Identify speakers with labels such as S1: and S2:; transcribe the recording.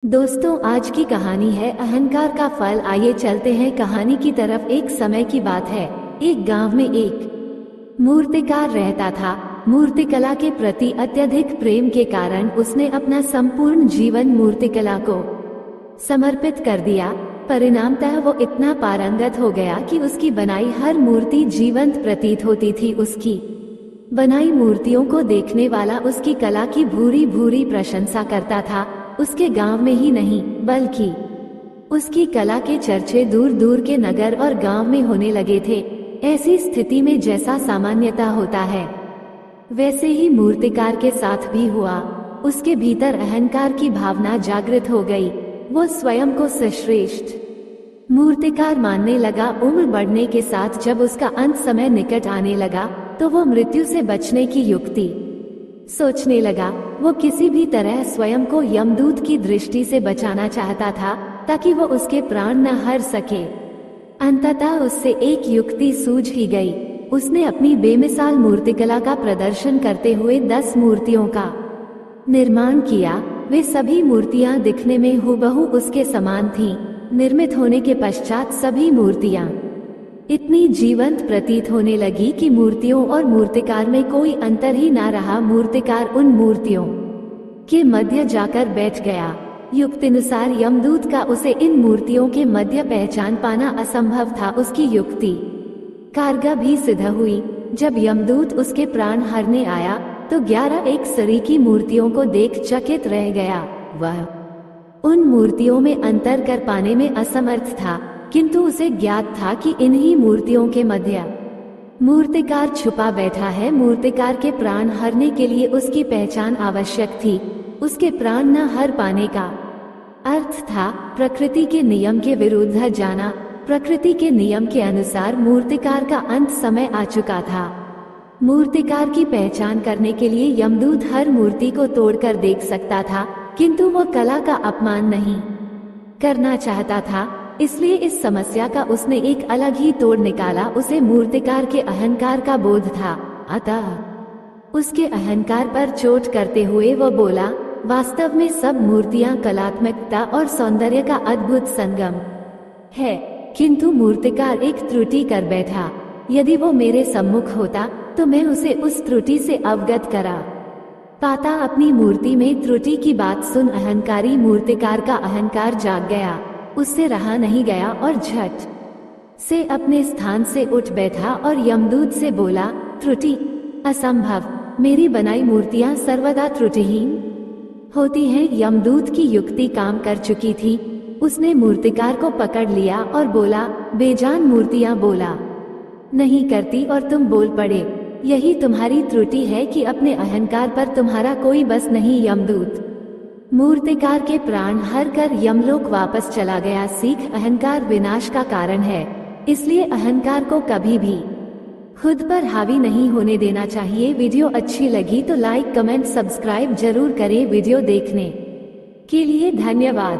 S1: दोस्तों, आज की कहानी है अहंकार का फल। आइए चलते हैं कहानी की तरफ। एक समय की बात है, एक गांव में एक मूर्तिकार रहता था। मूर्तिकला के प्रति अत्यधिक प्रेम के कारण उसने अपना संपूर्ण जीवन मूर्तिकला को समर्पित कर दिया। परिणामतः वो इतना पारंगत हो गया कि उसकी बनाई हर मूर्ति जीवंत प्रतीत होती थी। उसकी बनाई मूर्तियों को देखने वाला उसकी कला की भूरी भूरी प्रशंसा करता था। उसके गांव में ही नहीं, बल्कि उसकी कला के चर्चे दूर दूर के नगर और गांव में होने लगे थे। ऐसी स्थिति में जैसा सामान्यता होता है, वैसे ही मूर्तिकार के साथ भी हुआ। उसके भीतर अहंकार की भावना जागृत हो गई। वो स्वयं को सर्वश्रेष्ठ मूर्तिकार मानने लगा। उम्र बढ़ने के साथ जब उसका अंत समय निकट आने लगा, तो वो मृत्यु से बचने की युक्ति सोचने लगा। वो किसी भी तरह स्वयं को यमदूत की दृष्टि से बचाना चाहता था, ताकि वो उसके प्राण न हर सके। अंततः उससे एक युक्ति सूझ ही गई। उसने अपनी बेमिसाल मूर्तिकला का प्रदर्शन करते हुए 10 मूर्तियों का निर्माण किया। वे सभी मूर्तियां दिखने में हूबहू उसके समान थीं। निर्मित होने के पश्चात सभी मूर्तियां इतनी जीवंत प्रतीत होने लगी कि मूर्तियों और मूर्तिकार में कोई अंतर ही ना रहा। मूर्तिकार उन मूर्तियों के मध्य जाकर बैठ गया। युक्तिनुसार यमदूत का उसे इन मूर्तियों के मध्य पहचान पाना असंभव था। उसकी युक्ति कारगर भी सिद्ध हुई। जब यमदूत उसके प्राण हरने आया, तो 11 एक सरीकी मूर्तियों को देख चकित रह गया। वह उन मूर्तियों में अंतर कर पाने में असमर्थ था, किंतु उसे ज्ञात था कि इन्हीं मूर्तियों के मध्य मूर्तिकार छुपा बैठा है। मूर्तिकार के प्राण हरने के लिए उसकी पहचान आवश्यक थी। उसके प्राण न हर पाने का अर्थ था प्रकृति के नियम के विरुद्ध जाना। प्रकृति के नियम के अनुसार मूर्तिकार का अंत समय आ चुका था। मूर्तिकार की पहचान करने के लिए यमदूत हर मूर्ति को तोड़कर देख सकता था, किंतु वो कला का अपमान नहीं करना चाहता था। इसलिए इस समस्या का उसने एक अलग ही तोड़ निकाला। उसे मूर्तिकार के अहंकार का बोध था, अतः उसके अहंकार पर चोट करते हुए वो बोला, वास्तव में सब मूर्तियां कलात्मकता और सौंदर्य का अद्भुत संगम है, किंतु मूर्तिकार एक त्रुटि कर बैठा। यदि वो मेरे सम्मुख होता, तो मैं उसे उस त्रुटि से अवगत करा पाता। अपनी मूर्ति में त्रुटि की बात सुन अहंकारी मूर्तिकार का अहंकार जाग गया। उससे रहा नहीं गया और झट से अपने स्थान से उठ बैठा और यमदूत से बोला, त्रुटि असंभव। मेरी बनाई मूर्तियां सर्वदा त्रुटिहीन होती हैं। यमदूत की युक्ति काम कर चुकी थी। उसने मूर्तिकार को पकड़ लिया और बोला, बेजान मूर्तियां बोला नहीं करती और तुम बोल पड़े। यही तुम्हारी त्रुटि है कि अपने अहंकार पर तुम्हारा कोई बस नहीं। यमदूत मूर्तिकार के प्राण हर कर यमलोक वापस चला गया। सीख, अहंकार विनाश का कारण है, इसलिए अहंकार को कभी भी खुद पर हावी नहीं होने देना चाहिए। वीडियो अच्छी लगी तो लाइक, कमेंट, सब्सक्राइब जरूर करें। वीडियो देखने के लिए धन्यवाद।